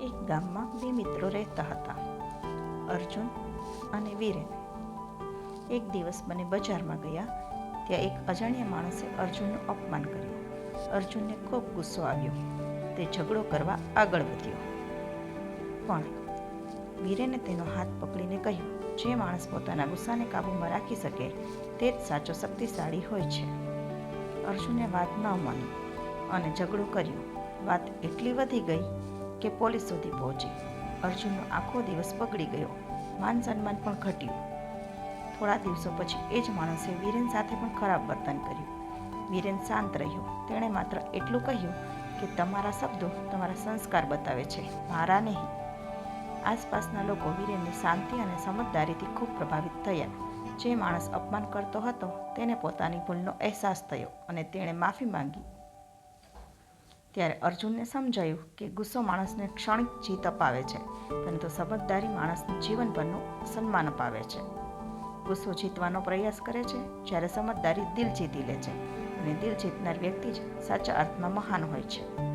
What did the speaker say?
એક ગામમાં બે મિત્રો રહેતા હતા, અર્જુન અને વીરેન. એક દિવસ બંને બજારમાં ગયા. ત્યાં એક અજાણ્યા માણસે અર્જુનનું અપમાન કર્યું. અર્જુનને ખૂબ ગુસ્સો આવ્યો. તે ઝઘડો કરવા આગળ વધ્યો. પણ વીરેને તેનો હાથ પકડીને કહ્યું, જે માણસ પોતાના ગુસ્સાને કાબૂમાં રાખી શકે તે જ સાચો શક્તિશાળી હોય છે. અર્જુને વાત ન માની અને ઝઘડો કર્યો. વાત એટલી વધી ગઈ કે પોલીસ સુધી પહોંચી. અર્જુનનો આખો દિવસ બગડી ગયો, માન સન્માન પણ ઘટ્યું. થોડા દિવસો પછી એ જ માણસે વીરેન સાથે પણ ખરાબ વર્તન કર્યું. વીરેન શાંત રહ્યો. તેણે માત્ર એટલું કહ્યું કે તમારા શબ્દો તમારા સંસ્કાર બતાવે છે, મારા નહીં. આસપાસના લોકો વીરેનની શાંતિ અને સમજદારીથી ખૂબ પ્રભાવિત થયા. જે માણસ અપમાન કરતો હતો તેને પોતાની ભૂલનો અહેસાસ થયો અને તેણે માફી માંગી. ત્યારે અર્જુનને સમજાયું કે ગુસ્સો માણસને ક્ષણિક જીત અપાવે છે, પરંતુ સમજદારી માણસને જીવનભરનું સન્માન અપાવે છે. ગુસ્સો જીતવાનો પ્રયાસ કરે છે, જ્યારે સમજદારી દિલ જીતી લે છે, અને દિલ જીતનાર વ્યક્તિ જ સાચા અર્થમાં મહાન હોય છે.